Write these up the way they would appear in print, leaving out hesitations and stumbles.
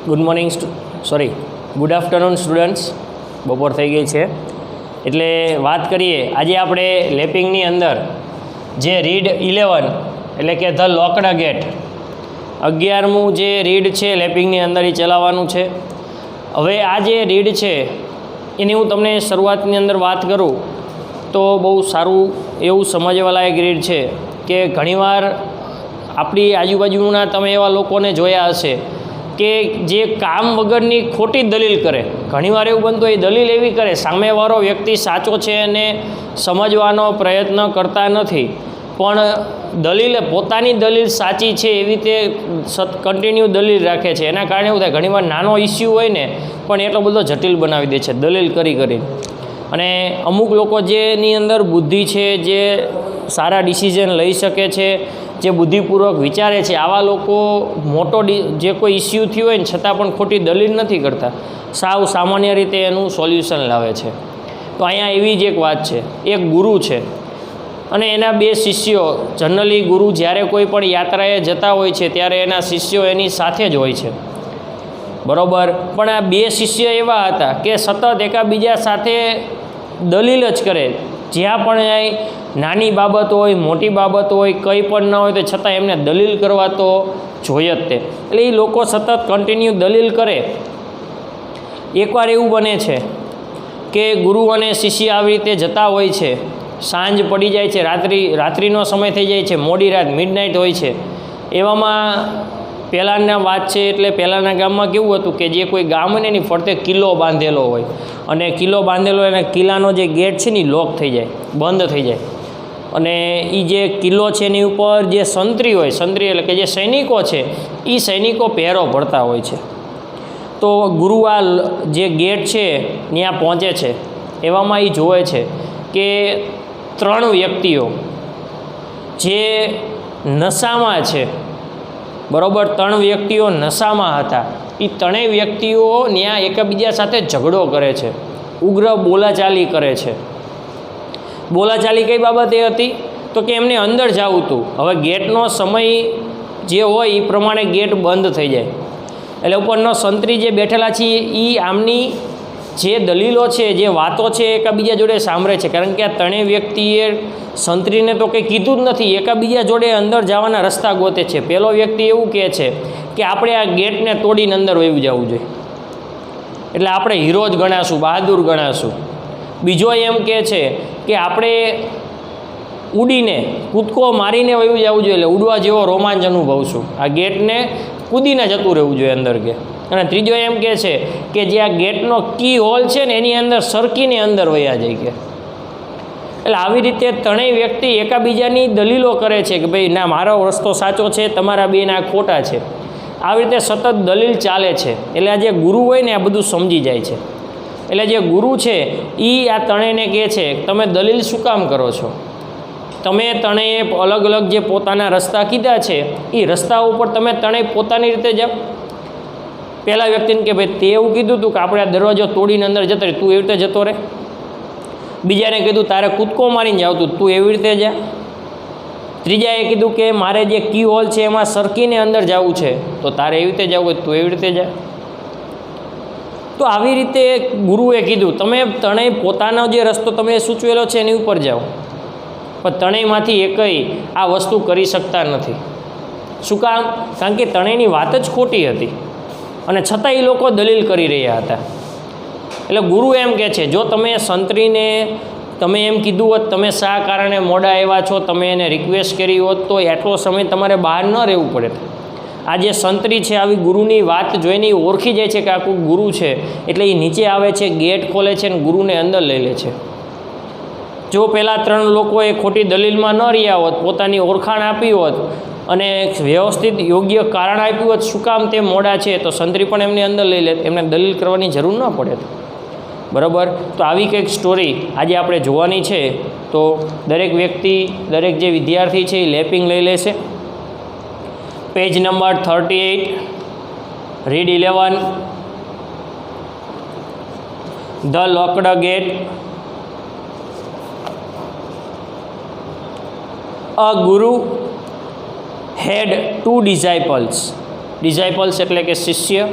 Good morning sorry good afternoon students. બપોર થઈ ગઈ છે એટલે વાત કરીએ આજે આપણે લેપિંગની અંદર જે રીડ 11 એટલે કે ધ લોકડ ગેટ 11મું જે રીડ છે લેપિંગની અંદર એ ચલાવવાનું છે. હવે આ જે રીડ છે એની હું તમને શરૂઆતની અંદર વાત કરું તો બહુ સારું એવું સમજવાલાયક રીડ છે કે ઘણીવાર આપણી આજુબાજુના તમે એવા લોકોને જોયા હશે કે જે કામ વગરની ખોટી દલીલ કરે. ઘણીવાર એવું બનતું એ દલીલ એવી કરે, સામેવાળો વ્યક્તિ સાચો છે અને સમજવાનો પ્રયત્ન કરતા નથી, પણ દલીલ પોતાની દલીલ સાચી છે એવી રીતે કન્ટિન્યુ દલીલ રાખે છે. એના કારણે એવું થાય ઘણીવાર નાનો ઇસ્યુ હોય ને પણ એટલો બધો જટિલ બનાવી દે છે દલીલ કરી કરી. અને અમુક લોકો જેની અંદર બુદ્ધિ છે, જે સારા ડિસિઝન લઈ શકે છે, જે બુદ્ધિપૂર્વક વિચારે છે, આવા લોકો મોટો જે કોઈ ઇસ્યુ થયું હોય ને છતાં પણ ખોટી દલીલ નથી કરતા, સાવ સામાન્ય રીતે એનું સોલ્યુશન લાવે છે. તો અહીંયા એવી જ એક વાત છે. એક ગુરુ છે અને એના બે શિષ્યો. જનરલી ગુરુ જ્યારે કોઈ પણ યાત્રાએ જતા હોય છે ત્યારે એના શિષ્યો એની સાથે જ હોય છે, બરાબર. પણ આ બે શિષ્ય એવા હતા કે સતત એકાબીજા સાથે દલીલ જ કરે. જ્યાં પણ નાની બાબત હોય, મોટી બાબત હોય, કંઈ પણ ન હોય તો છતાં એમને દલીલ કરવા તો જોઈએ જ તે. એટલે એ લોકો સતત કન્ટિન્યુ દલીલ કરે. એકવાર એવું બને છે કે ગુરુ અને શિષ્ય આવી રીતે જતા હોય છે. સાંજ પડી જાય છે, રાત્રિનો સમય થઈ જાય છે, મોડી રાત, મિડનાઇટ હોય છે. એવામાં પહેલાંના વાત છે એટલે પહેલાંના ગામમાં કેવું હતું કે જે કોઈ ગામ હોય ને એની ફરતે કિલ્લો બાંધેલો હોય, અને કિલ્લો બાંધેલો હોય અને કિલ્લાનો જે ગેટ છે ને એ લોક થઈ જાય, બંધ થઈ જાય. અને એ જે કિલ્લો છે એની ઉપર જે સંત્રી હોય, સંત્રી એટલે કે જે સૈનિકો છે એ સૈનિકો પહેરો ભરતા હોય છે. તો ગુરુ આ જે ગેટ છે ત્યાં પહોંચે છે. એવામાં એ જોવે છે કે 3 વ્યક્તિઓ જે નશામાં છે, બરાબર, 3 વ્યક્તિઓ નશામાં હતા. એ 3 વ્યક્તિઓ ત્યાં એકબીજા સાથે ઝઘડો કરે છે, ઉગ્ર બોલાચાલી કરે છે. બોલાચાલી કઈ બાબતે હતી તો કે એમને અંદર જવું હતું. હવે ગેટનો સમય જે હોય એ પ્રમાણે ગેટ બંધ થઈ જાય. એટલે ઉપરનો સંત્રી જે બેઠેલા છે એ આમની જે દલીલો છે, જે વાતો છે એકબીજા જોડે સાંભળે છે. કારણ કે આ 3 વ્યક્તિએ સંત્રીને તો કંઈ કીધું જ નથી, એકબીજા જોડે અંદર જવાના રસ્તા ગોતે છે. પહેલો વ્યક્તિ એવું કહે છે કે આપણે આ ગેટને તોડીને અંદર વયું જવું જોઈએ, એટલે આપણે હીરો જ ગણાશું, બહાદુર ગણાશું. બીજો એમ કહે છે કે આપણે ઉડીને કૂદકો મારીને વયું જવું જોઈએ, એટલે ઉડવા જેવો રોમાંચ અનુભવશું, આ ગેટને કૂદીને જતું રહેવું જોઈએ અંદર કે. અને ત્રીજો એમ કહે છે કે જે આ ગેટનો કી હોલ છે ને એની અંદર સરકીને અંદર વયા જાય કે. એટલે આવી રીતે 3 વ્યક્તિ એકાબીજાની દલીલો કરે છે કે ભાઈ ના, મારો રસ્તો સાચો છે, તમારા બેના ખોટા છે. આવી રીતે સતત દલીલ ચાલે છે. એટલે આ જે ગુરુ હોય ને આ બધું સમજી જાય છે. એટલે જે ગુરુ છે એ આ 3ને કહે છે તમે દલીલ શું કામ કરો છો? તમે 3એ અલગ અલગ જે પોતાના રસ્તા કીધા છે એ રસ્તા ઉપર તમે 3 પોતાની રીતે જાઓ. પહેલા વ્યક્તિને કે ભાઈ તે એવું કીધું હતું કે આપણે આ દરવાજો તોડીને અંદર જતો રહે, તું એવી રીતે જતો રહે. બીજાને કીધું તારે કૂદકો મારીને જાવ તું એવી રીતે જા. ત્રીજાએ કીધું કે મારે જે કી હોલ છે એમાં સરકીને અંદર જવું છે, તો તારે એવી રીતે જવું હોય તું એવી રીતે જા. તો આવી રીતે ગુરુએ કીધું તમે 3 પોતાનો જે રસ્તો તમે સૂચવેલો છે એની ઉપર જાઓ, પણ 3માંથી એકય આ વસ્તુ કરી શકતા નથી. શું કામ? કારણ કે 3ની વાત જ ખોટી હતી અને છતાં એ લોકો દલીલ કરી રહ્યા હતા. એટલે ગુરુ એમ કહે છે જો તમે સંત્રીને તમે એમ કીધું હોત તમે શા કારણે મોડા આવ્યા છો, તમે એને રિક્વેસ્ટ કરી હોત તો એટલો સમય તમારે બહાર ન રહેવું પડે. આ જે સંત્રી છે આવી ગુરુની વાત જોઈને ઓળખી જાય છે કે આ કોઈ ગુરુ છે, એટલે એ નીચે આવે છે, ગેટ ખોલે છે અને ગુરુને અંદર લઈ લે છે. જો પહેલાં 3 લોકોએ ખોટી દલીલમાં ન રહ્યા હોત, પોતાની ઓળખાણ આપી હોત અને વ્યવસ્થિત યોગ્ય કારણ આપ્યું હોત શું કામ તે મોડા છે, તો સંત્રી પણ એમની અંદર લઈ લે, એમને દલીલ કરવાની જરૂર ન પડે. બરાબર. તો આવી કંઈક સ્ટોરી આજે આપણે જોવાની છે. તો દરેક વ્યક્તિ, દરેક જે વિદ્યાર્થી છે એ લેપિંગ લઈ લેશે. Page number 38, read 11, the locked gate. A guru had 2 disciples. Disciples એટલે કે શિષ્ય.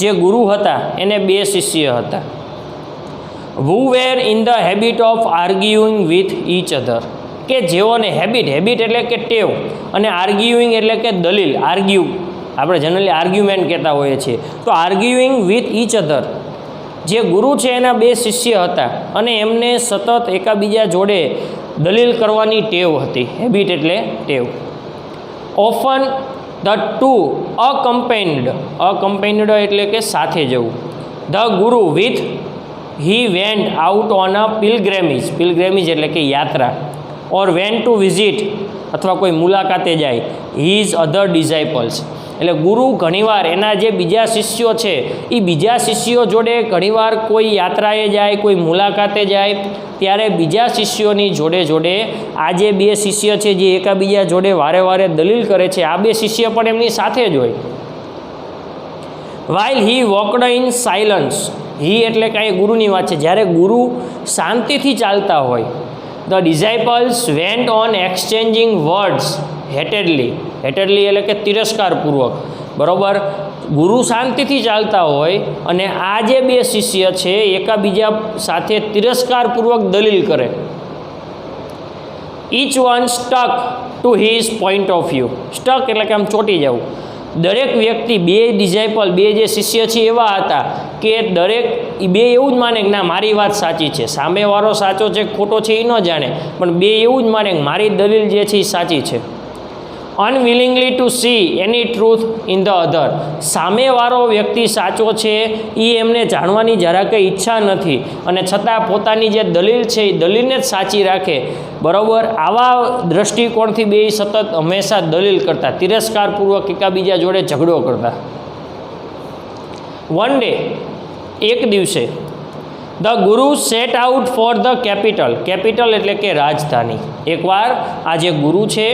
જે ગુરુ હતા એને 2 શિષ્ય હતા. who were in the habit of arguing with each other, કે જેઓને હેબિટ એટલે કે ટેવ, અને આર્ગ્યુઇંગ એટલે કે દલીલ. આર્ગ્યુ આપણે જનરલી આર્ગ્યુમેન્ટ કહેતા હોઈએ છીએ. તો આર્ગ્યુઇંગ વિથ ઈચ અધર, જે ગુરુ છે એના 2 શિષ્ય હતા અને એમને સતત એકાબીજા જોડે દલીલ કરવાની ટેવ હતી. હેબિટ એટલે ટેવ. ઓફન ધ ટુ અકમ્પેન્ડ એટલે કે સાથે જવું. ધ ગુરુ with he went out on a pilgrimage એટલે કે યાત્રા, or went to visit અથવા કોઈ મુલાકાતે જાય his other disciples. એટલે ગુરુ ઘણીવાર એના જે બીજા શિષ્યો છે એ બીજા શિષ્યો જોડે ઘણીવાર કોઈ યાત્રાએ જાય, કોઈ મુલાકાતે જાય, ત્યારે બીજા શિષ્યોની જોડે આ જે 2 શિષ્ય છે જે એકાબીજા જોડે વારે દલીલ કરે છે, આ 2 શિષ્ય પણ એમની સાથે જ હોય. while he walked in silence, હી એટલે કાંઈ ગુરુની વાત છે, જ્યારે ગુરુ શાંતિથી ચાલતા હોય. The disciples went on exchanging words heatedly એટલે કે તિરસ્કારપૂર્વક. બરાબર, ગુરુ શાંતિથી ચાલતા હોય અને આ જે 2 શિષ્ય છે એકાબીજા સાથે તિરસ્કારપૂર્વક દલીલ કરે. Each one stuck to his point of view. Stuck એટલે કે આમ ચોંટી જવું. દરેક વ્યક્તિ, 2 ડિસાઇપલ, 2 જે શિષ્ય છે એવા હતા કે દરેક 2 એવું જ માને કે ના મારી વાત સાચી છે, સામેવાળો સાચો છે ખોટો છે એ ન જાણે, પણ 2 એવું જ માને કે મારી દલીલ જે છે એ સાચી છે. Unwillingly to see any truth in the other, સામેવાળો વ્યક્તિ સાચો છે એ એમને જાણવાની જરા કંઈ ઈચ્છા નથી અને છતાં પોતાની જે દલીલ છે એ દલીલને જ સાચી રાખે. બરાબર, આવા દૃષ્ટિકોણથી 2 સતત હંમેશા દલીલ કરતા, તિરસ્કારપૂર્વક એકાબીજા જોડે ઝઘડો કરતા. વન ડે, એક દિવસે, ધ ગુરુ set out for the capital એટલે કે રાજધાની. એકવાર આ જે ગુરુ છે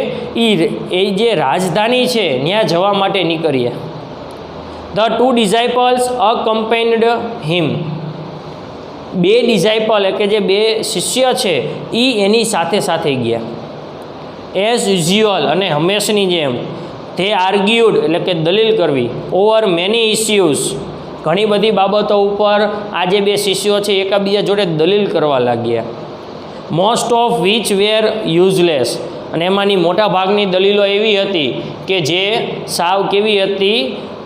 એ જે રાજધાની છે ત્યાં જવા માટે નીકળ્યા. ધ 2 ડિસાઇપલ્સ અકમ્પેન્ડ હિમ, 2 ડિસાઇપલ એટલે કે જે 2 શિષ્ય છે એ એની સાથે ગયા. એઝ યુઝ્યુઅલ અને હંમેશની જેમ, તે આર્ગ્યુડ એટલે કે દલીલ કરવી, ઓવર મેની ઇસ્યુઝ, ઘણી બધી બાબતો ઉપર આ જે 2 શિષ્યો છે એકાબીજા જોડે દલીલ કરવા લાગ્યા. Most of which were useless, અને એમાંની મોટા ભાગની દલીલો એવી હતી કે જે સાવ કેવી હતી,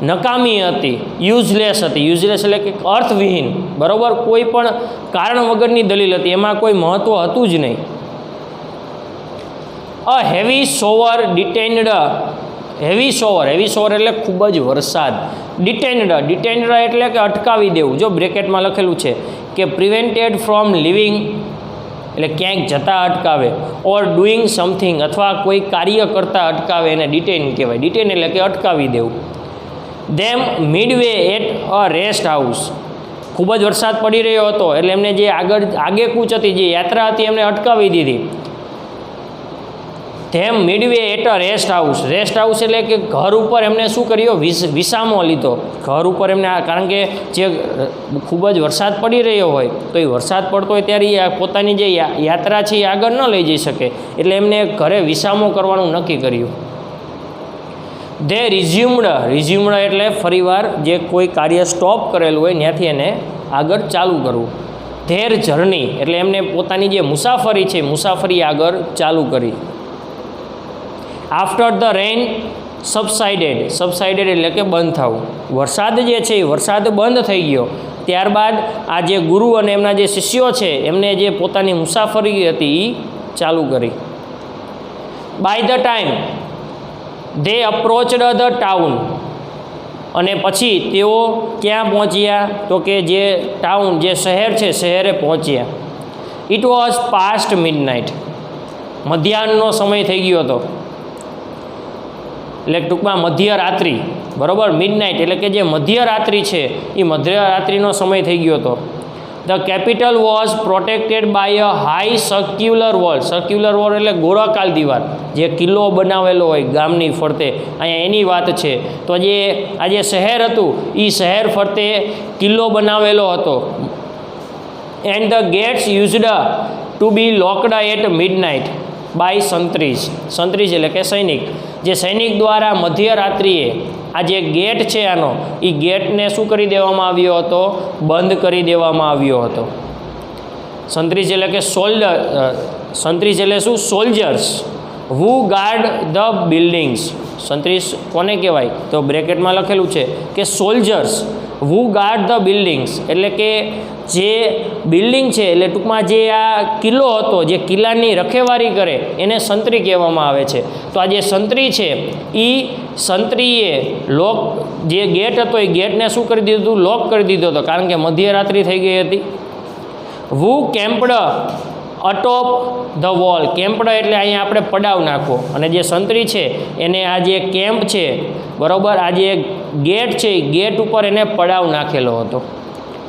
નકામી હતી, યુઝલેસ હતી. યુઝલેસ એટલે કે અર્થવિહીન. બરાબર, કોઈ પણ કારણ વગરની દલીલ હતી, એમાં કોઈ મહત્ત્વ હતું જ નહીં. અ હેવી શોવર ડિટેન્ડ, હેવી શોવર એટલે ખૂબ જ વરસાદ. ડિટેન્ડ એટલે કે અટકાવી દેવું. જો બ્રેકેટમાં લખેલું છે કે પ્રિવેન્ટેડ ફ્રોમ લિવિંગ એટલે ક્યાંક જતાં અટકાવે, ઓર ડુઈંગ સમથિંગ અથવા કોઈ કાર્ય કરતાં અટકાવે, એને ડિટેન કહેવાય. ડિટેન એટલે કે અટકાવી દેવું. ધેમ midway at a rest house, ખૂબ જ વરસાદ પડી રહ્યો હતો એટલે એમને જે આગેકૂચ હતી, જે યાત્રા હતી એમને અટકાવી દીધી. ધેમ midway at a rest house એટલે કે ઘર ઉપર એમને શું કર્યો, વિસામો લીધો. ઘર ઉપર એમને, કારણ કે જે ખૂબ જ વરસાદ પડી રહ્યો હોય તો એ વરસાદ પડતો હોય ત્યારે પોતાની જે યાત્રા છે એ આગળ ન લઈ જઈ શકે, એટલે એમને ઘરે વિસામો કરવાનું નક્કી કર્યું. ધે રિઝ્યુમ્ડ એટલે ફરીવાર જે કોઈ કાર્ય સ્ટોપ કરેલું હોય ત્યાંથી એને આગળ ચાલુ કરવું. ધેર જર્ની એટલે એમને પોતાની જે મુસાફરી છે મુસાફરી આગળ ચાલુ કરી. આફ્ટર ધ રેઇન સબસાઇડેડ એટલે કે બંધ થવું. વરસાદ જે છે એ વરસાદ બંધ થઈ ગયો, ત્યારબાદ આ જે ગુરુ અને એમના જે શિષ્યો છે એમને જે પોતાની મુસાફરી હતી એ ચાલુ કરી. By the time they approached the town, અને પછી તેઓ ક્યાં પહોંચ્યા તો કે જે ટાઉન, જે શહેર છે શહેરે પહોંચ્યા. ઇટ વોઝ પાસ્ટ મિડનાઇટ, મધ્યાહનનો સમય થઈ ગયો હતો, એટલે ટૂંકમાં મધ્યરાત્રિ. બરાબર, મિડનાઇટ એટલે કે જે મધ્યરાત્રિ છે એ મધ્યરાત્રિનો સમય થઈ ગયો હતો. The capital was protected by a high circular wall એટલે ગોળાકાર દીવાલ, જે કિલ્લો બનાવેલો હોય ગામની ફરતે, અહીંયા એની વાત છે. તો આ જે શહેર હતું એ શહેર ફરતે કિલ્લો બનાવેલો હતો. And the gates used to be locked at midnight, by sentries. Sentries એટલે કે સૈનિક. જે સૈનિક દ્વારા મધ્યરાત્રિએ આ જે ગેટ છે આનો એ ગેટને શું કરી દેવામાં આવ્યો હતો? બંધ કરી દેવામાં આવ્યો હતો. સંત્રીઝ એટલે કે સંત્રીઝ એટલે શું? Soldiers who guard the buildings. સંત્રીઝ કોને કહેવાય? તો બ્રેકેટમાં લખેલું છે કે soldiers who guard the buildings, એટલે કે જે બિલ્ડિંગ છે એટલે ટૂંકમાં જે આ કિલ્લો હતો, જે કિલ્લાની રખેવારી કરે એને સંત્રી કહેવામાં આવે છે. તો આ જે સંત્રી છે એ સંત્રીએ લોક જે ગેટ હતો એ ગેટને શું કરી દીધું હતું? લોક કરી દીધો હતો, કારણ કે મધ્યરાત્રિ થઈ ગઈ હતી. હુ કેમ્પડ અટોપ ધ વોલ. કેમ્પડ એટલે અહીંયા આપણે પડાવ નાખવો, અને જે સંત્રી છે એને આ જે કેમ્પ છે બરાબર, આ જે ગેટ છે એ ગેટ ઉપર એને પડાવ નાખેલો હતો.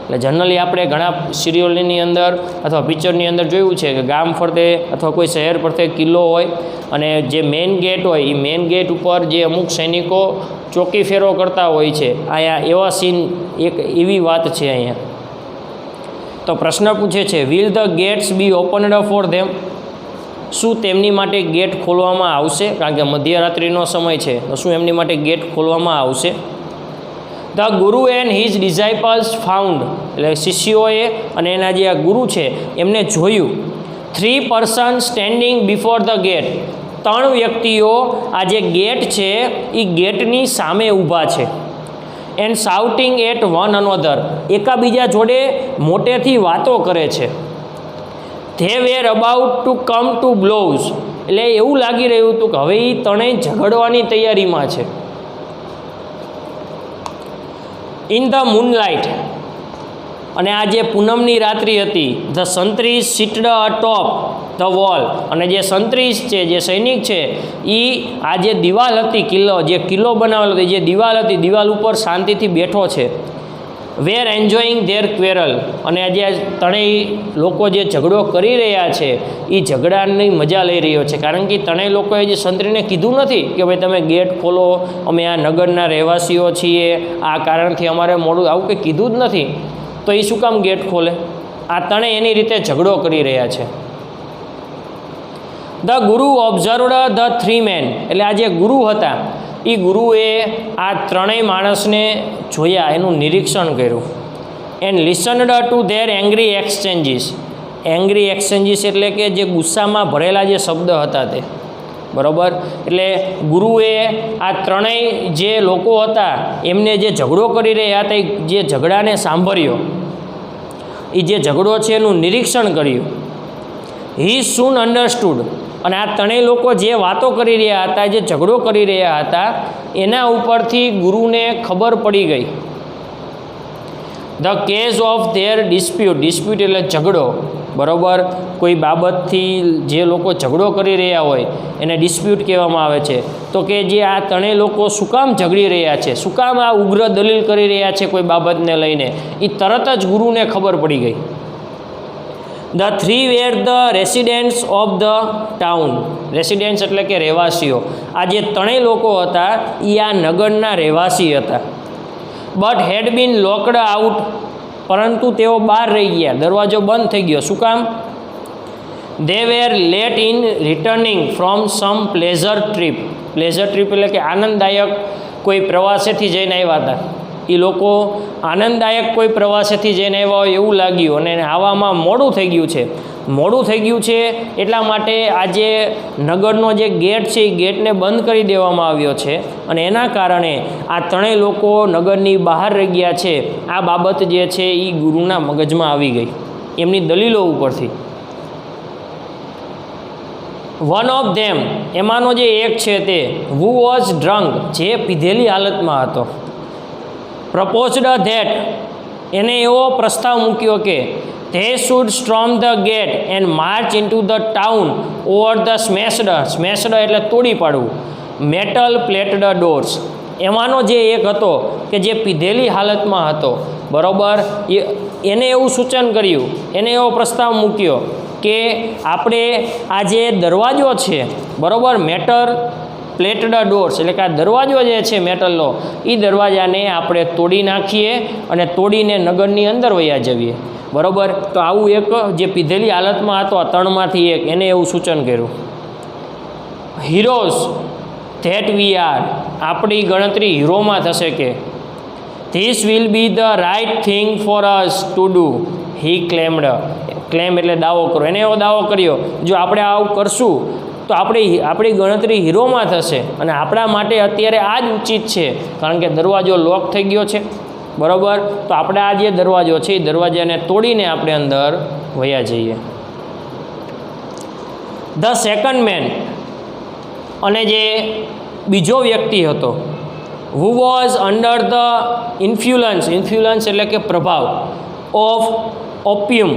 એટલે જનરલી આપણે ઘણા સિરિયલની અંદર અથવા પિક્ચરની અંદર જોયું છે કે ગામ ફરતે અથવા કોઈ શહેર ફરતે કિલ્લો હોય અને જે મેઇન ગેટ હોય એ મેઇન ગેટ ઉપર જે અમુક સૈનિકો ચોકી ફેરો કરતા હોય છે. અહીંયા એવા સીન એક એવી વાત છે અહીંયા. તો પ્રશ્ન પૂછે છે, will the gates be opened for them? શું તેમની માટે ગેટ ખોલવામાં આવશે? કારણ કે મધ્યરાત્રિનો સમય છે, તો શું એમની માટે ગેટ ખોલવામાં આવશે? The guru and his disciples found, એટલે શિષ્યોએ અને એના જે આ ગુરુ છે એમને જોયું. 3 person standing before the gate. 3 વ્યક્તિઓ આ જે ગેટ છે એ ગેટની સામે ઊભા છે. And shouting at one another, એકાબીજા જોડે મોટેથી વાતો કરે છે. They were about to come to blows, એટલે એવું લાગી રહ્યું હતું કે હવે એ ત્રણેય ઝઘડવાની તૈયારીમાં છે. ઇન ધ મૂનલાઇટ, અને આ જે પૂનમની રાત્રિ હતી. ધ સંત્રીઝ સિટડ અટોપ ધ વોલ, અને જે સંત્રીઝ છે, જે સૈનિક છે એ આ જે દિવાલ હતી, કિલ્લો બનાવેલો હતો, જે દિવાલ હતી દિવાલ ઉપર શાંતિથી બેઠો છે. વેર એન્જોઈંગ ધેર ક્વેરલ, અને આ જે ત્રણેય લોકો જે ઝઘડો કરી રહ્યા છે એ ઝઘડાની મજા લઈ રહ્યો છે. કારણ કે ત્રણેય લોકોએ જે સંત્રીને કીધું નથી કે ભાઈ તમે ગેટ ખોલો, અમે આ નગરના રહેવાસીઓ છીએ, આ કારણથી અમારે મોડું, આવું કંઈ કીધું જ નથી. તો એ શું કામ ગેટ ખોલે? આ ત્રણેય એની રીતે ઝઘડો કરી રહ્યા છે. ધ ગુરુ ઓબ્ઝર્વડ ધ 3 મેન, એટલે આ જે ગુરુ હતા એ ગુરુએ આ ત્રણેય માણસને જોયા, એનું નિરીક્ષણ કર્યું. And listened to their angry exchanges. Angry exchanges એટલે કે જે ગુસ્સામાં ભરેલા જે શબ્દ હતા તે, બરાબર. એટલે ગુરુએ આ ત્રણેય જે લોકો હતા એમને જે ઝઘડો કરી રહ્યા હતા એ જે ઝઘડાને સાંભળ્યો, એ જે ઝઘડો છે એનું નિરીક્ષણ કર્યું. હી સૂન અન્ડરસ્ટુડ, અને આ ત્રણેય લોકો જે વાતો કરી રહ્યા હતા, જે ઝઘડો કરી રહ્યા હતા એના ઉપરથી ગુરુને ખબર પડી ગઈ. The cause of their dispute. Dispute એટલે ઝઘડો, બરાબર. કોઈ બાબતથી જે લોકો ઝઘડો કરી રહ્યા હોય એને ડિસ્પ્યુટ કહેવામાં આવે છે. તો કે જે આ ત્રણેય લોકો શું કામ ઝઘડી રહ્યા છે, શું કામ આ ઉગ્ર દલીલ કરી રહ્યા છે કોઈ બાબતને લઈને, એ તરત જ ગુરુને ખબર પડી ગઈ. The 3 were the residents of the town. Residents એટલે કે રહેવાસીઓ. આ જે ત્રણેય લોકો હતા એ આ નગરના રહેવાસી હતા. But had been locked out, પરંતુ તેઓ બહાર રહી ગયા, દરવાજો બંધ થઈ ગયો. શું કામ? They were late in returning from some pleasure trip. Pleasure trip એટલે કે આનંદદાયક કોઈ પ્રવાસેથી જઈને આવ્યા હતા. એ લોકો આનંદદાયક કોઈ પ્રવાસેથી જઈને આવ્યા હોય એવું લાગ્યું, અને આવવામાં મોડું થઈ ગયું છે. મોડું થઈ ગયું છે એટલા માટે આ જે નગરનો જે ગેટ છે એ ગેટને બંધ કરી દેવામાં આવ્યો છે, અને એના કારણે આ ત્રણેય લોકો નગરની બહાર રહી ગયા છે. આ બાબત જે છે એ ગુરુના મગજમાં આવી ગઈ એમની દલીલો ઉપરથી. વન ઓફ ધેમ, એમાંનો જે એક છે તે હુ વોઝ ડ્રંક, જે પીધેલી હાલતમાં હતો. પ્રપોઝડ ધેટ, એને એવો પ્રસ્તાવ મૂક્યો કે they should storm the gate and march into the town over the smashed. Smashed એટલે તોડી પાડવું. Metal plated doors. એમાંનો જે એક હતો કે જે પીધેલી હાલતમાં હતો, બરાબર, એને એવું સૂચન કર્યું, એને એવો પ્રસ્તાવ મૂક્યો કે આપણે આ જે દરવાજો છે, બરાબર, મેટલ પ્લેટેડ ડોર્સ એટલે કે આ દરવાજો જે છે મેટલનો, એ દરવાજાને આપણે તોડી નાખીએ અને તોડીને નગરની અંદર વયા જવીએ, બરાબર. તો આવું એક જે પીધેલી હાલતમાં હતો આ ત્રણમાંથી એક, એને એવું સૂચન કર્યું. હીરોઝ ધેટ વી આર, આપણી ગણતરી હીરોમાં થશે કે this will be the right thing for us to do, he claimed, claim એટલે દાવો કરો, એને એવો દાવો કર્યો જો આપણે આવું કરશું તો આપણી ગણતરી હીરોમાં થશે અને આપણા માટે અત્યારે આ જ ઉચિત છે, કારણ કે દરવાજો લોક થઈ ગયો છે, બરાબર. તો આપણે આ જે દરવાજો છે એ દરવાજાને તોડીને આપણે અંદર વયા જઈએ. ધ સેકન્ડ મેન, અને જે બીજો વ્યક્તિ હતો, હુ વોઝ અંડર ધ ઇન્ફ્લુઅન્સ એટલે કે પ્રભાવ, ઓફ ઓપિયમ,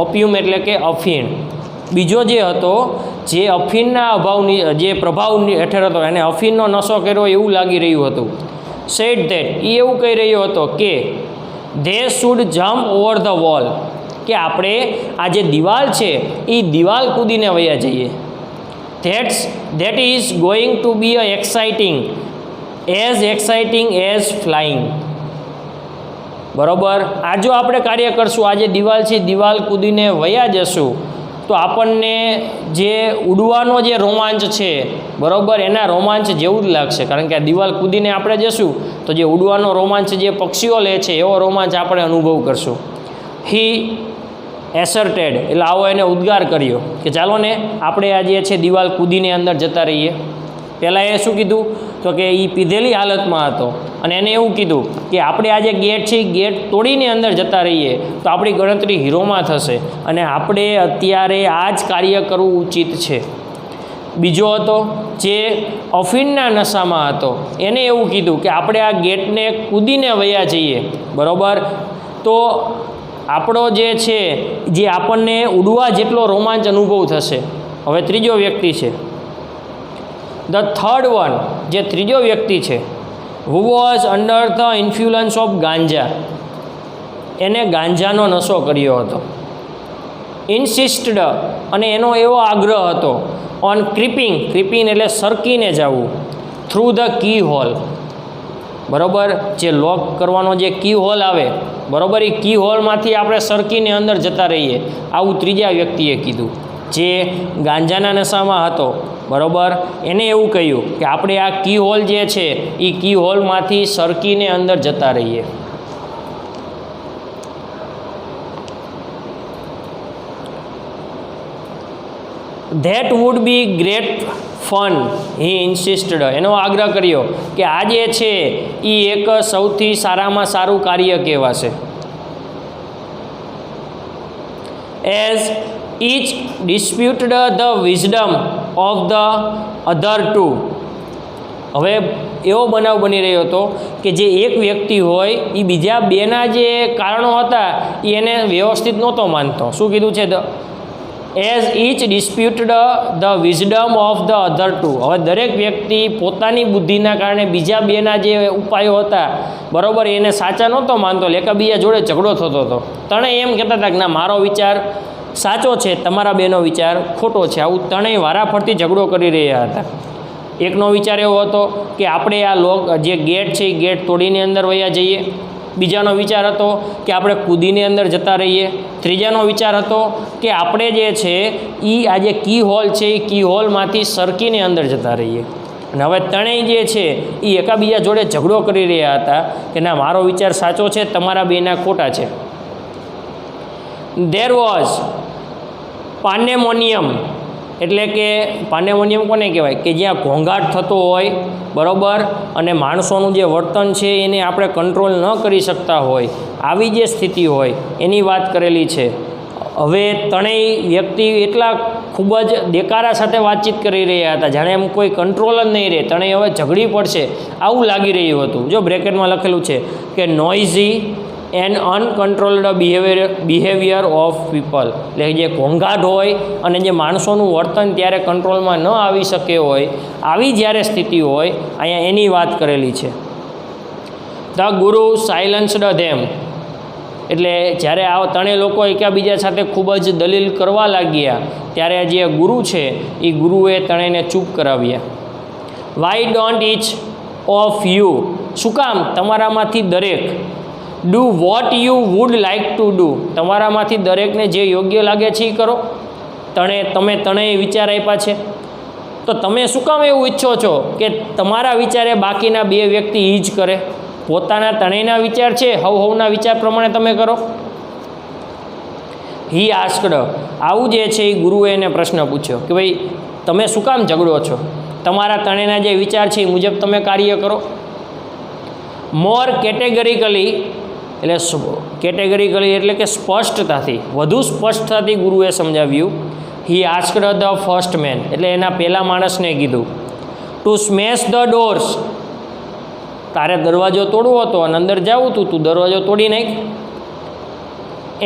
ઓપિયમ એટલે કે અફીણ, બીજો જે હતો જે અફીણના અભાવની જે પ્રભાવ હેઠળ હતો, એને અફીણનો નશો કર્યો એવું લાગી રહ્યું હતું. સેડ ધેટ, એ એવું કહી રહ્યો હતો કે they should jump over the wall, કે આપણે આ જે દિવાલ છે એ દિવાલ કૂદીને વયા જઈએ. That is going to be a exciting as flying, બરાબર. આ જો આપણે કાર્ય કરશું, આ જે દિવાલ છે દિવાલ કૂદીને વયા જશું તો આપણને જે ઉડવાનો જે રોમાંચ છે, બરાબર, એના રોમાંચ જેવું જ લાગશે, કારણ કે આ દિવાલ કૂદીને આપણે જશું તો જે ઉડવાનો રોમાંચ જે પક્ષીઓ લે છે એવો રોમાંચ આપણે અનુભવ કરશું. હી એસર્ટેડ, એટલે આવો એને ઉદ્ગાર કર્યો કે ચાલો ને આપણે આ જે છે દિવાલ કૂદીને અંદર જતા રહીએ. પહેલાં એ શું કીધું તો કે એ પીધેલી હાલતમાં હતો અને એને એવું કીધું કે આપણે આ જે ગેટ છે એ ગેટ તોડીને અંદર જતા રહીએ તો આપણી ગણતરી હીરોમાં થશે અને આપણે અત્યારે આ જ કાર્ય કરવું ઉચિત છે. બીજો હતો જે અફીણના નશામાં હતો, એને એવું કીધું કે આપણે આ ગેટને કૂદીને વયા જઈએ, બરાબર. તો આપણો જે છે જે આપણને ઉડવા જેટલો રોમાંચ અનુભવ થશે. હવે ત્રીજો વ્યક્તિ છે, ધ થર્ડ વન, જે ત્રીજો વ્યક્તિ છે, who was under the influence of ganja, એને ગાંજાનો નશો કર્યો હતો. ઇન્સિસ્ટડ, અને એનો એવો આગ્રહ હતો, ઓન ક્રીપિંગ એટલે સરકીને જવું, થ્રુ ધ કી હોલ, બરાબર. જે લોક કરવાનો જે કી હોલ આવે, બરાબર, એ કી હોલમાંથી આપણે સરકીને અંદર જતા રહીએ, આવું ત્રીજા વ્યક્તિએ કીધું જે ગાંજાના નશામાં હતો, બરાબર. એને એવું કહ્યું કે આપણે આ કી હોલ જે છે એ કી હોલમાંથી સરકીને અંદર જતા રહીએ. That would be great fun, હી ઇન્સિસ્ટેડ, એનો આગ્રહ કર્યો કે આ જે છે એ એક સૌથી સારામાં સારું કાર્ય કહેવાશે. As each disputed the wisdom of the other two. હવે એવો બનાવ બની રહ્યો હતો કે જે એક વ્યક્તિ હોય એ બીજા બેના જે કારણો હતા એ એને વ્યવસ્થિત નહોતો માનતો. શું કીધું છે? As each disputed the wisdom of the other two. હવે દરેક વ્યક્તિ પોતાની બુદ્ધિના કારણે બીજા બેના જે ઉપાયો હતા, બરાબર, એને સાચા નહોતો માનતો, એકાબીજા જોડે ઝઘડો થતો હતો. ત્રણેય એમ કહેતા હતા કે ના, મારો વિચાર સાચો છે, તમારા બેનો વિચાર ખોટો છે. આવું ત્રણેય વારાફરતી ઝઘડો કરી રહ્યા હતા. એકનો વિચાર એવો હતો કે આપણે આ જે ગેટ છે એ ગેટ તોડીને અંદર વયા જઈએ. બીજાનો વિચાર હતો કે આપણે કૂદીને અંદર જતા રહીએ. ત્રીજાનો વિચાર હતો કે આપણે જે છે એ આ જે કી હોલ છે એ કી હોલમાંથી સરકીને અંદર જતા રહીએ. અને હવે ત્રણેય જે છે એ એકાબીજા જોડે ઝઘડો કરી રહ્યા હતા કે ના, મારો વિચાર સાચો છે, તમારા બેના ખોટા છે. ધેર વોઝ પાન્ડેમોનિયમ, એટલે કે પાન્ડેમોનિયમ કોને કહેવાય? કે જ્યાં ઘોંઘાટ થતો હોય, બરાબર, અને માણસોનું જે વર્તન છે એને આપણે કંટ્રોલ ન કરી શકતા હોય, આવી જે સ્થિતિ હોય એની વાત કરેલી છે. હવે ત્રણેય વ્યક્તિ એટલા ખૂબ જ દેકારા સાથે વાતચીત કરી રહ્યા હતા, જાણે એમ કોઈ કંટ્રોલ જ નહીં રહે, ત્રણેય હવે ઝઘડી પડશે આવું લાગી રહ્યું હતું. જો બ્રેકેટમાં લખેલું છે કે noisy and uncontrolled behaviour of people, એટલે જે ઘોંઘાટ હોય અને જે માણસોનું વર્તન ત્યારે કંટ્રોલમાં ન આવી શકે હોય, આવી જ્યારે સ્થિતિ હોય, અહીંયા એની વાત કરેલી છે. ધ ગુરુ સાયલન્સ્ડ ધેમ, એટલે જ્યારે આ ત્રણેય લોકો એકબીજા સાથે ખૂબ જ દલીલ કરવા લાગ્યા ત્યારે જે ગુરુ છે એ ગુરુએ ત્રણેયને ચૂપ કરાવ્યા. Why don't inch of you, શું કામ તમારામાંથી દરેક do what you would like to do, તમારામાંથી દરેકને જે યોગ્ય લાગે છે એ કરો. તમે ત્રણેય વિચાર આપ્યા છે. તો તમે શું કામ એવું ઈચ્છો છો કે તમારા વિચારે બાકીના બે વ્યક્તિ એ જ કરે? પોતાના ત્રણેયના વિચાર છે, હવના વિચાર પ્રમાણે તમે કરો. હી આસ્કડ, આવું જે છે એ ગુરુએ એને પ્રશ્ન પૂછ્યો કે ભાઈ તમે શું કામ ઝઘડો છો? તમારા ત્રણેયના જે વિચાર છે એ મુજબ તમે કાર્ય કરો. મોર કેટેગરિકલી, એટલે કેટેગરિકલી એટલે કે સ્પષ્ટતાથી, વધુ સ્પષ્ટતાથી ગુરુએ સમજાવ્યું. હી આસ્કડ ધ ફર્સ્ટ મેન, એટલે એના પહેલા માણસને કીધું ટુ સ્મેશ ધ ડોર્સ, તારે દરવાજો તોડવો હતો અને અંદર જવું હતું, તું દરવાજો તોડી નાખ.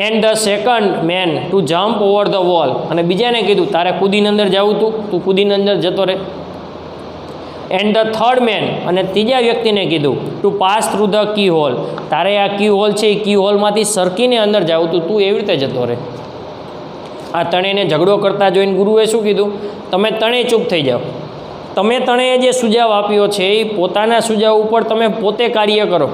And the second man to jump over the wall, અને બીજાને કીધું તારે કૂદીને અંદર જવું હતું, તું કૂદીને અંદર જતો રહે. એન્ડ ધ થર્ડ મેન, અને ત્રીજા વ્યક્તિને કીધું to pass through the key hole, તારે આ કી હોલ છે એ કી હોલમાંથી સરકીને અંદર જવું હતું, તું એવી રીતે જતો રહે. આ ત્રણેયને ઝઘડો કરતા જોઈને ગુરુએ શું કીધું? તમે ત્રણેય ચૂપ થઈ જાઓ. તમે ત્રણેય જે સુઝાવ આપ્યો છે એ પોતાના સુઝાવ ઉપર તમે પોતે કાર્ય કરો.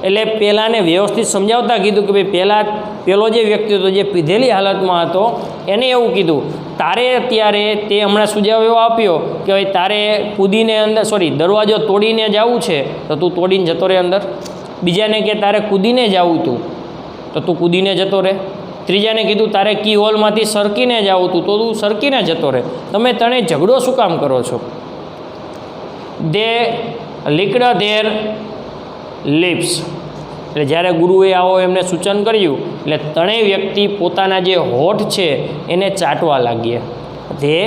એટલે પહેલાંને વ્યવસ્થિત સમજાવતા કીધું કે ભાઈ પહેલો જે વ્યક્તિ હતો જે પીધેલી હાલતમાં હતો એને એવું કીધું તારે અત્યારે તે હમણાં સુઝાવ એવો આપ્યો કે ભાઈ તારે કૂદીને અંદર દરવાજો તોડીને જવું છે તો તું તોડીને જતો રહે અંદર. બીજાને કે તારે કૂદીને જવું તું તો તું કૂદીને જતો રહે. ત્રીજાને કીધું તારે કી હોલમાંથી સરકીને જવું તું તો તું સરકીને જતો રહે. તમે ત્રણેય ઝઘડો શું કામ કરો છો? દે લિક્ડ ધેર લિપ્સ, એટલે જ્યારે ગુરુએ આવો એમને સૂચન કર્યું એટલે ત્રણેય વ્યક્તિ પોતાના જે હોઠ છે એને ચાટવા લાગ્યા. They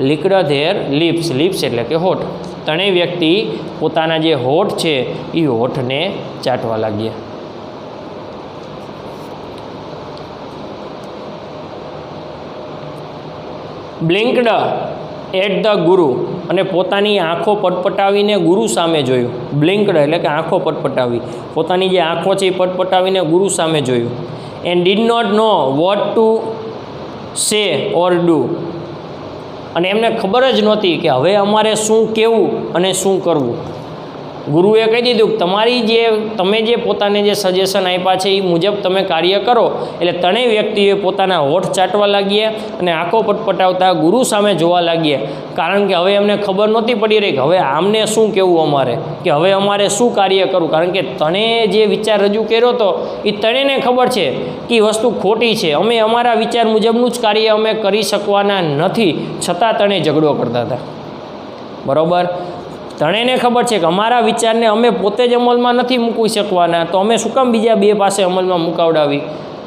licked there lips, lips એટલે કે હોઠ. ત્રણેય વ્યક્તિ પોતાના જે હોઠ છે એ હોઠને ચાટવા લાગ્યા. બ્લિંકડ એટ ધ ગુરુ, અને પોતાની આંખો પટપટાવીને ગુરુ સામે જોયું. બ્લિંકડ એટલે કે આંખો પટપટાવી, પોતાની જે આંખો છે એ પટપટાવીને ગુરુ સામે જોયું. And did not know what to say or do, અને એમને ખબર જ નહોતી કે હવે અમારે શું કહેવું અને શું કરવું. ગુરુએ કહી દીધું કે તમે જે પોતાને જે સજેશન આપ્યા છે એ મુજબ તમે કાર્ય કરો. એટલે ત્રણેય વ્યક્તિએ પોતાના હોઠ ચાટવા લાગ્યા અને આંખો પટપટાવતા ગુરુ સામે જોવા લાગ્યા. કારણ કે હવે એમને ખબર નહોતી પડી રહી કે હવે આમને શું કહેવું અમારે, કે હવે અમારે શું કાર્ય કરવું. કારણ કે ત્રણેય જે વિચાર રજૂ કર્યો હતો એ ત્રણેયને ખબર છે કે એ વસ્તુ ખોટી છે, અમે અમારા વિચાર મુજબનું જ કાર્ય અમે કરી શકવાના નથી, છતાં ત્રણેય ઝઘડો કરતા હતા. બરાબર? ત્રણેયને ખબર છે કે અમારા વિચારને અમે પોતે જ અમલમાં નથી મૂકી શકવાના, તો અમે શું કામ બીજા બે પાસે અમલમાં મુકાવડાવી.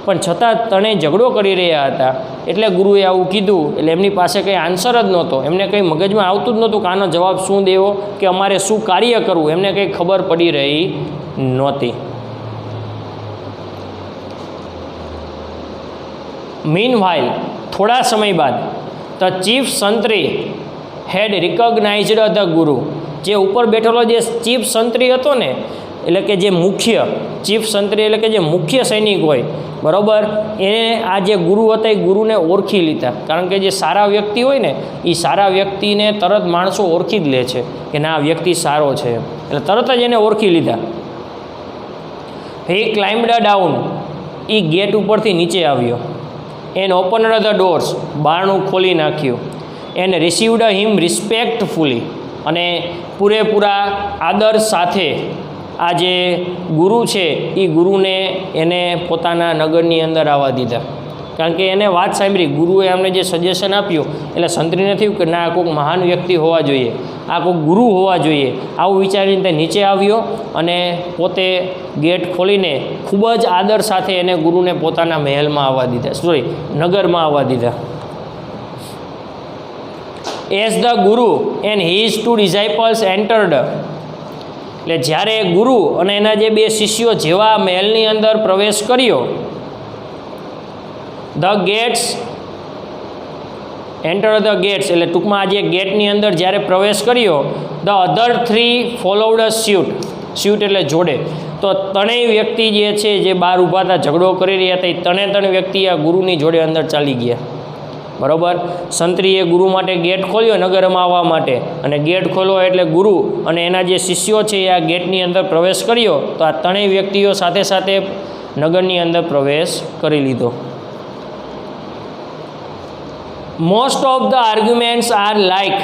પણ છતાં ત્રણેય ઝઘડો કરી રહ્યા હતા. એટલે ગુરુએ આવું કીધું એટલે એમની પાસે કંઈ આન્સર જ નહોતો, એમને કંઈ મગજમાં આવતું જ નહોતું કે આનો જવાબ શું દેવો કે અમારે શું કાર્ય કરવું, એમને કંઈ ખબર પડી રહી નહોતી. મીનવાઇલ, થોડા સમય બાદ the chief sentry had recognized the guru, જે ઉપર બેઠેલો જે ચીફ સંત્રી હતો ને, એટલે કે જે મુખ્ય ચીફ સંત્રી એટલે કે જે મુખ્ય સૈનિક હોય, બરાબર, એને આ જે ગુરુ હતા એ ગુરુને ઓળખી લીધા. કારણ કે જે સારા વ્યક્તિ હોય ને એ સારા વ્યક્તિને તરત માણસો ઓળખી જ લે છે કે ના આ વ્યક્તિ સારો છે, એટલે તરત જ એને ઓળખી લીધા. હી ક્લાઇમ્બડ ડાઉન, એ ગેટ ઉપરથી નીચે આવ્યો. એન્ડ ઓપનડ ધ ડોર્સ, બારણું ખોલી નાખ્યું. એન્ડ રિસીવડ હિમ રિસ્પેક્ટફુલી, અને પૂરેપૂરા આદર સાથે આ જે ગુરુ છે એ ગુરુને એને પોતાના નગરની અંદર આવવા દીધા. કારણ કે એને વાત સાંભળી, ગુરુએ એમને જે સજેશન આપ્યું એટલે સંતરીને થયું કે ના આ કોઈક મહાન વ્યક્તિ હોવા જોઈએ, આ કોઈક ગુરુ હોવા જોઈએ. આવું વિચારીને તે નીચે આવ્યો અને પોતે ગેટ ખોલીને ખૂબ જ આદર સાથે એને ગુરુને પોતાના મહેલમાં આવવા દીધા, નગરમાં આવવા દીધા. As the guru and his two disciples entered, એટલે જ્યારે ગુરુ અને એના જે બે શિષ્યો જેવા મહેલની અંદર પ્રવેશ કર્યો, the gates enter the gates, એટલે ટૂંકમાં આ જે ગેટની અંદર જ્યારે પ્રવેશ કર્યો, the other three followed suit એટલે જોડે. તો ત્રણેય વ્યક્તિ જે છે જે બહાર ઊભા હતા ઝઘડો કરી રહ્યા હતા એ ત્રણ વ્યક્તિ આ ગુરુની જોડે અંદર ચાલી ગયા. બરાબર? સંતરીએ ગુરુ માટે ગેટ ખોલ્યો નગરમાં આવવા માટે, અને ગેટ ખોલ્યો એટલે ગુરુ અને એના જે શિષ્યો છે એ આ ગેટની અંદર પ્રવેશ કર્યો. તો આ ત્રણેય વ્યક્તિઓ સાથે સાથે નગરની અંદર પ્રવેશ કરી લીધો. Most of the arguments R like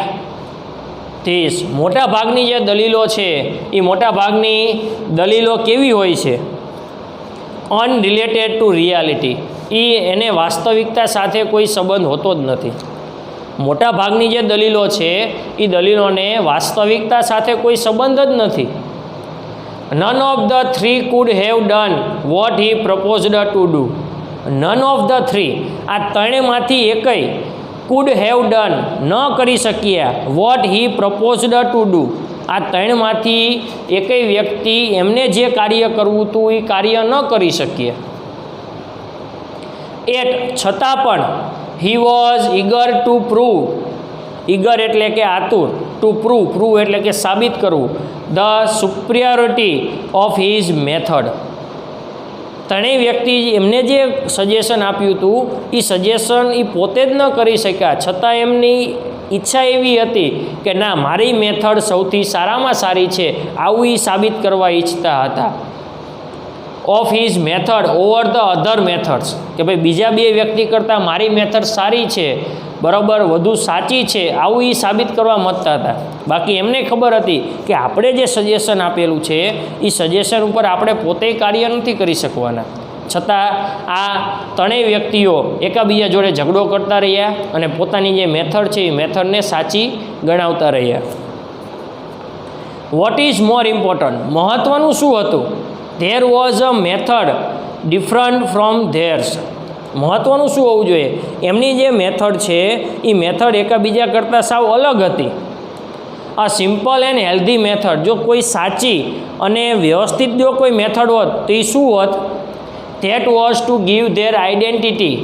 this. મોટા ભાગની જે દલીલો છે એ મોટા ભાગની દલીલો કેવી હોય છે? Unrelated two reality. એને વાસ્તવિકતા સાથે કોઈ સંબંધ હોતો જ નથી. મોટા ભાગની જે દલીલો છે એ દલીલોને વાસ્તવિકતા સાથે કોઈ સંબંધ જ નથી. None of the three could have done what he proposed to do. None of the three, આ ત્રણેયમાંથી એકય કુડ હેવ ડન, ન કરી શક્યા, what he proposed to do. આ ત્રણમાંથી એકય વ્યક્તિ એમને જે કાર્ય કરવું હતું એ કાર્ય ન કરી શક્યા. એટ, છતાં પણ, he was eager two prove. Eager એટલે કે આતુર, ટુ પ્રૂવ એટલે કે સાબિત કરવું, ધ સુપિરિયોરિટી ઓફ હિઝ મેથડ. ત્રણેય વ્યક્તિ એમને જે સજેશન આપ્યું હતું એ સજેશન એ પોતે જ ન કરી શક્યા, છતાં એમની ઈચ્છા એવી હતી કે ના, મારી મેથડ સૌથી સારામાં સારી છે, આવું એ સાબિત કરવા ઈચ્છતા હતા. Of his method over the other methods, કે ભાઈ બીજા બે વ્યક્તિ કરતાં મારી મેથડ સારી છે, બરાબર, વધુ સાચી છે, આવું એ સાબિત કરવા માંગતા હતા. બાકી એમને ખબર હતી કે આપણે જે સજેશન આપેલું છે એ સજેશન ઉપર આપણે પોતે કાર્ય નથી કરી શકવાના, છતાં આ ત્રણેય વ્યક્તિઓ એકાબીજા જોડે ઝઘડો કરતા રહ્યા અને પોતાની જે મેથડ છે એ મેથડને સાચી ગણાવતા રહ્યા. વોટ ઇઝ મોર ઇમ્પોર્ટન્ટ, મહત્ત્વનું શું હતું? There was a method different from theirs. મહત્ત્વનું શું હોવું જોઈએ? એમની જે મેથડ છે એ મેથડ એકાબીજા કરતાં સાવ અલગ હતી. આ સિમ્પલ એન્ડ હેલ્ધી મેથડ, જો કોઈ સાચી અને વ્યવસ્થિત જો કોઈ મેથડ હોત તો એ શું હોત? That was to give there identity.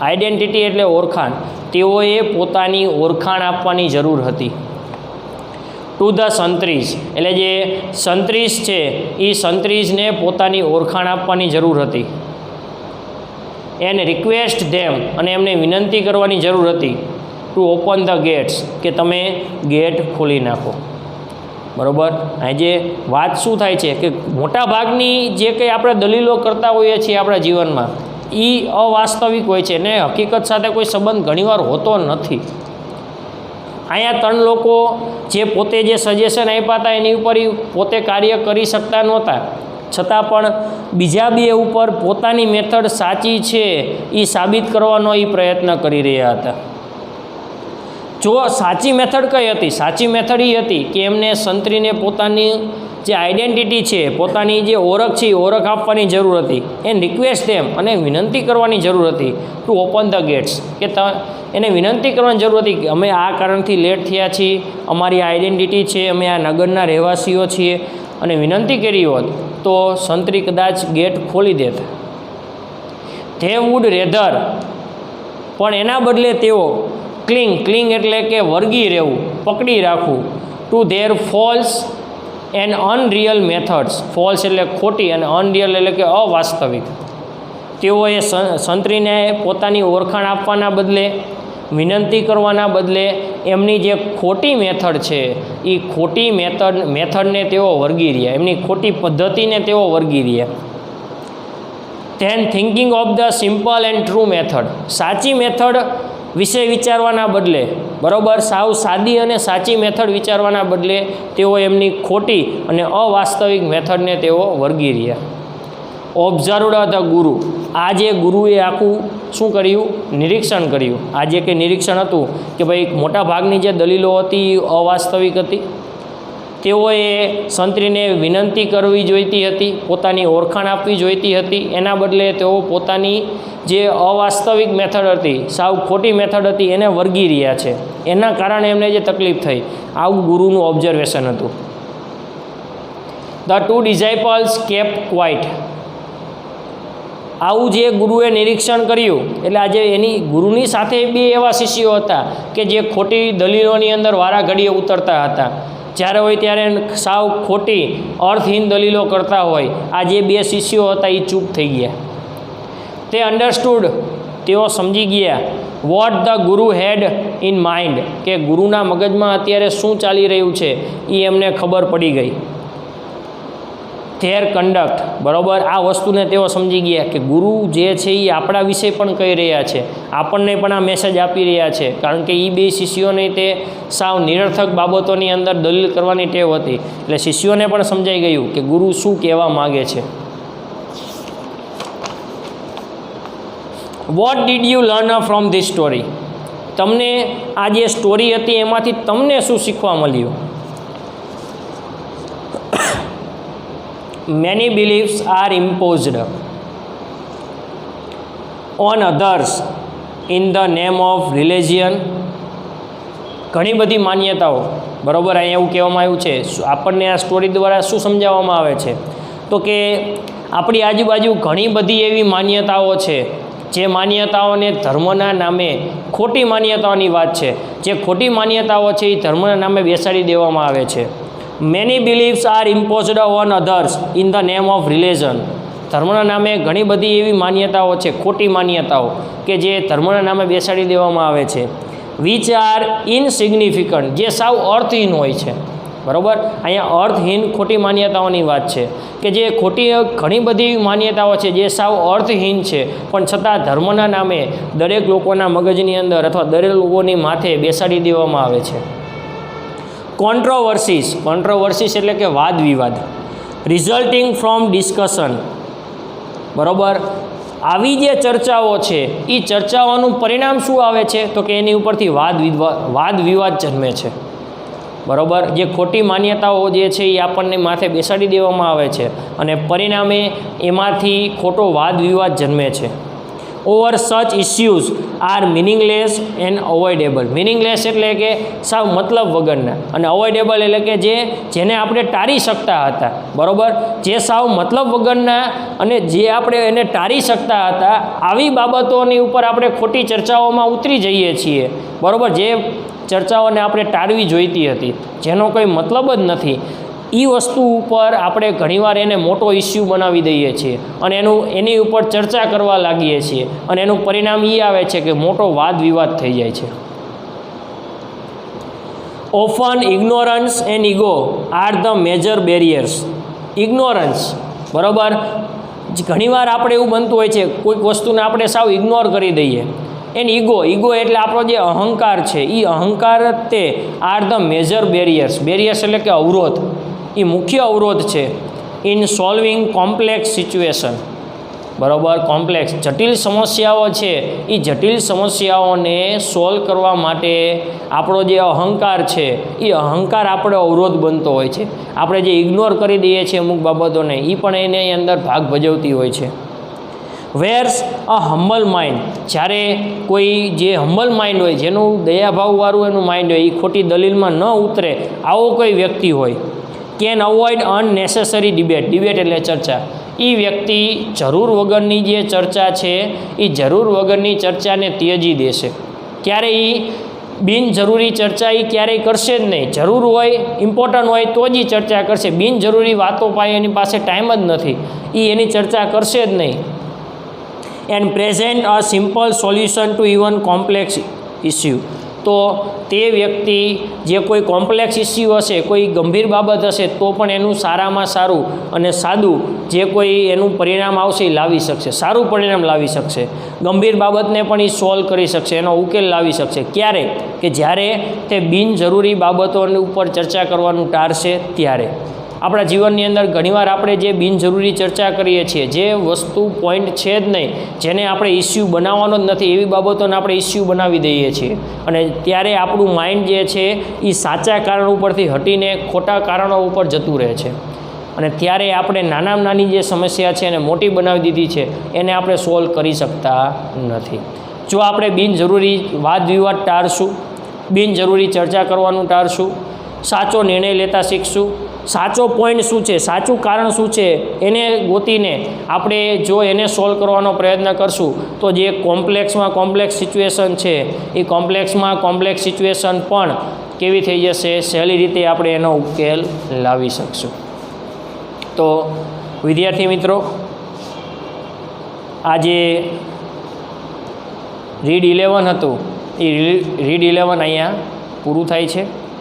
Identity એટલે ઓળખાણ. તેઓએ પોતાની ઓળખાણ આપવાની જરૂર હતી. ટુ ધ સંત્રીસ, એટલે જે સંત્રીસ છે એ સંત્રીસને પોતાની ઓળખાણ આપવાની જરૂર હતી. એન્ડ રિક્વેસ્ટ ધેમ, અને એમને વિનંતી કરવાની જરૂર હતી. ટુ ઓપન ધ ગેટ્સ, કે તમે ગેટ ખોલી નાખો. બરાબર. અહીં જે વાત શું થાય છે કે મોટા ભાગની જે કંઈ આપણે દલીલો કરતા હોઈએ છીએ આપણા જીવનમાં એ અવાસ્તવિક હોય છે ને હકીકત સાથે કોઈ સંબંધ ઘણીવાર હોતો નથી. અહીંયા ત્રણ લોકો જે પોતે જે સજેશન આપ્યા હતા એની ઉપર પોતે કાર્ય કરી શકતા નહોતા, છતાં પણ બીજા બે ઉપર પોતાની મેથડ સાચી છે એ સાબિત કરવાનો એ પ્રયત્ન કરી રહ્યા હતા. જો સાચી મેથડ કઈ હતી? સાચી મેથડ એ હતી કે એમને સંતરીને પોતાની જે આઈડેન્ટિટી છે, પોતાની જે ઓળખ છે એ ઓળખ આપવાની જરૂર હતી. એન્ડ રિક્વેસ્ટ ધેમ, અને વિનંતી કરવાની જરૂર હતી. ટુ ઓપન ધ ગેટ્સ, કે એને વિનંતી કરવાની જરૂર હતી કે અમે આ કારણથી લેટ થયા છીએ, અમારી આઈડેન્ટિટી છે, અમે આ નગરના રહેવાસીઓ છીએ, અને વિનંતી કરી હોત તો સંતરી કદાચ ગેટ ખોલી દેત. ધે વુડ રેધર, પણ એના બદલે તેઓ ક્લિંગ એટલે કે વળગી રહેવું, પકડી રાખવું, to their false and unreal methods. False એટલે ખોટી અને અનરિયલ એટલે કે અવાસ્તવિક. તેઓએ સંતરીને પોતાની ઓળખાણ આપવાના બદલે, વિનંતી કરવાના બદલે એમની જે ખોટી મેથડ છે એ ખોટી મેથડને તેઓ વળગી રહ્યા, એમની ખોટી પદ્ધતિને તેઓ વળગી રહ્યા. Then thinking of the simple and true method, સાચી મેથડ વિશે વિચારવાના બદલે, બરાબર, સાવ સાદી અને સાચી મેથડ વિચારવાના બદલે તેઓ એમની ખોટી અને અવાસ્તવિક મેથડને તેઓ વળગી રહ્યા. ઓબ્ઝર્વડ ધ ગુરુ, આ જે ગુરુએ આખું શું કર્યું? નિરીક્ષણ કર્યું. આ જે કંઈ નિરીક્ષણ હતું કે ભાઈ મોટા ભાગની જે દલીલો હતી એ અવાસ્તવિક હતી. તેઓએ સંતરીને વિનંતી કરવી જોઈતી હતી, પોતાની ઓળખાણ આપવી જોઈતી હતી, એના બદલે તેઓ પોતાની જે અવાસ્તવિક મેથડ હતી, સાવ ખોટી મેથડ હતી, એને વળગી રહ્યા છે. એના કારણે એમને જે તકલીફ થઈ, આવું ગુરુનું ઓબ્ઝર્વેશન હતું. The two disciples kept quiet, આવું જે ગુરુએ નિરીક્ષણ કર્યું, એટલે આજે એની ગુરુની સાથે બે એવા શિષ્યો હતા કે જે ખોટી દલીલોની અંદર વારા ઘડીએ ઉતરતા હતા. જ્યારે હોય ત્યારે સાવ ખોટી અર્થહીન દલીલો કરતા હોય. આ જે બે શિષ્યો હતા એ ચૂપ થઈ ગયા. તે અન્ડરસ્ટુડ, તેઓ સમજી ગયા, વોટ ધ ગુરુ હેડ ઇન માઇન્ડ, કે ગુરુના મગજમાં અત્યારે શું ચાલી રહ્યું છે એ એમને ખબર પડી ગઈ. ધેર કન્ડક્ટ, બરાબર, આ વસ્તુને તેઓ સમજી ગયા કે ગુરુ જે છે એ આપણા વિશે પણ કહી રહ્યા છે, આપણને પણ આ મેસેજ આપી રહ્યા છે, કારણ કે એ બે શિષ્યોને તે સાવ નિરર્થક બાબતોની અંદર દલીલ કરવાની ટેવ હતી. એટલે શિષ્યોને પણ સમજાઈ ગયું કે ગુરુ શું કહેવા માગે છે. What did you learn from this story? તમને આ જે સ્ટોરી હતી એમાંથી તમને શું શીખવા મળ્યું? Many beliefs are imposed on others in the name of religion. ઘણી બધી માન્યતાઓ, બરાબર, અહીંયા એવું કહેવામાં આવ્યું છે. આપણને આ સ્ટોરી દ્વારા શું સમજાવવામાં આવે છે? તો કે આપણી આજુબાજુ ઘણી બધી એવી માન્યતાઓ છે જે માન્યતાઓને ધર્મના નામે ખોટી માન્યતાઓની વાત છે. જે ખોટી માન્યતાઓ છે એ ધર્મના નામે બેસાડી દેવામાં આવે છે. Many beliefs are imposed on others in the name of religion. ધર્મના નામે ઘણી બધી એવી માન્યતાઓ છે, ખોટી માન્યતાઓ, કે જે ધર્મના નામે બેસાડી દેવામાં આવે છે. વિચ આર ઇનસિગ્નિફિકન્ટ, જે સાવ અર્થહીન હોય છે, બરાબર. અહીંયા અર્થહીન ખોટી માન્યતાઓની વાત છે કે જે ખોટી ઘણી બધી માન્યતાઓ છે જે સાવ અર્થહીન છે, પણ છતાં ધર્મના નામે દરેક લોકોના મગજની અંદર અથવા દરેક લોકોની માથે બેસાડી દેવામાં આવે છે. કોન્ટ્રોવર્સીસ એટલે કે વાદ વિવાદ. રિઝલ્ટિંગ ફ્રોમ ડિસ્કશન, બરાબર. આવી જે ચર્ચાઓ છે એ ચર્ચાઓનું પરિણામ શું આવે છે? તો કે એની ઉપરથી વાદ વિવાદ જન્મે છે, બરાબર. જે ખોટી માન્યતાઓ જે છે એ આપણને માથે બેસાડી દેવામાં આવે છે અને પરિણામે એમાંથી ખોટો વાદ વિવાદ જન્મે છે. Over such issues are meaningless and avoidable. Meaningless એટલે કે સાવ મતલબ વગરના, અને અવોઇડેબલ એટલે કે જેને આપણે ટાળી શકતા હતા, બરાબર. જે સાવ મતલબ વગરના અને જે આપણે એને ટાળી શકતા હતા, આવી બાબતોની ઉપર આપણે ખોટી ચર્ચાઓમાં ઉતરી જઈએ છીએ, બરાબર. જે ચર્ચાઓને આપણે ટાળવી જોઈતી હતી, જેનો કોઈ મતલબ જ નથી, એ વસ્તુ ઉપર આપણે ઘણીવાર એને મોટો ઇસ્યુ બનાવી દઈએ છીએ અને એની ઉપર ચર્ચા કરવા લાગીએ છીએ, અને એનું પરિણામ એ આવે છે કે મોટો વાદ વિવાદ થઈ જાય છે. Often ignorance and ego are the major barriers. Ignorance, બરાબર. ઘણીવાર આપણે એવું બનતું હોય છે, કોઈક વસ્તુને આપણે સાવ ઇગ્નોર કરી દઈએ. એન્ડ ઈગો એટલે આપણો જે અહંકાર છે, એ અહંકાર તે આર ધ મેજર બેરિયર્સ એટલે કે અવરોધ, એ મુખ્ય અવરોધ છે ઇન સોલ્વિંગ કોમ્પ્લેક્સ સિચ્યુએશન, બરાબર. કોમ્પ્લેક્સ જટિલ સમસ્યાઓ છે, એ જટિલ સમસ્યાઓને સોલ્વ કરવા માટે આપણો જે અહંકાર છે એ અહંકાર આપણો અવરોધ બનતો હોય છે. આપણે જે ઇગ્નોર કરી દઈએ છીએ અમુક બાબતોને, એ પણ એની અંદર ભાગ ભજવતી હોય છે. વેર્સ અ હમ્બલ માઇન્ડ, જ્યારે કોઈ જે હમ્બલ માઇન્ડ હોય, જેનું દયાભાવવાળું એનું માઇન્ડ હોય, એ ખોટી દલીલમાં ન ઉતરે, આવો કોઈ વ્યક્તિ હોય, કેન અવોઇડ અનનેસેસરી ડિબેટ એટલે ચર્ચા. એ વ્યક્તિ જરૂર વગરની જે ચર્ચા છે એ જરૂર વગરની ચર્ચાને ત્યજી દેશે. ક્યારે એ બિનજરૂરી ચર્ચા એ ક્યારેય કરશે જ નહીં. જરૂર હોય, ઇમ્પોર્ટન્ટ હોય તો જ એ ચર્ચા કરશે. બિનજરૂરી વાતો પાસે એની પાસે ટાઈમ જ નથી, એ એની ચર્ચા કરશે જ નહીં. And present a simple solution two even complex issue. તો તે વ્યક્તિ જે કોઈ કોમ્પ્લેક્સ ઇસ્યુ હશે, કોઈ ગંભીર બાબત હશે, તો પણ એનું સારામાં સારું અને સાદું જે કોઈ એનું પરિણામ આવશે એ લાવી શકશે, સારું પરિણામ લાવી શકશે. ગંભીર બાબતને પણ એ સોલ્વ કરી શકશે, એનો ઉકેલ લાવી શકશે. ક્યારે? કે જ્યારે તે બિનજરૂરી બાબતોની ઉપર ચર્ચા કરવાનું ટાળશે ત્યારે. આપણા જીવનની અંદર ઘણીવાર આપણે જે બિનજરૂરી ચર્ચા કરીએ છીએ, જે વસ્તુ પોઈન્ટ છે જ નહીં, જેને આપણે ઇસ્યુ બનાવવાનો જ નથી, એવી બાબતોને આપણે ઇસ્યુ બનાવી દઈએ છીએ, અને ત્યારે આપણું માઇન્ડ જે છે એ સાચા કારણ ઉપરથી હટીને ખોટા કારણો ઉપર જતું રહે છે, અને ત્યારે આપણે નાનામાં નાની જે સમસ્યા છે એને મોટી બનાવી દીધી છે, એને આપણે સોલ્વ કરી શકતા નથી. જો આપણે બિનજરૂરી વાદ વિવાદ ટાળશું, બિનજરૂરી ચર્ચા કરવાનું ટાળશું, સાચો નિર્ણય લેતા શીખશું, સાચો પોઈન્ટ શું છે, સાચું કારણ શું છે એને ગોતીને આપણે જો એને સોલ્વ કરવાનો પ્રયત્ન કરશું, તો જે કોમ્પ્લેક્સ સિચ્યુએશન છે એ કોમ્પ્લેક્સ સિચ્યુએશન પણ કેવી થઈ જશે, સહેલી રીતે આપણે એનો ઉકેલ લાવી શકશું. તો વિદ્યાર્થી મિત્રો, આ જે રીડ 11 હતું એ રીડ 11 અહીંયા પૂરું થાય છે.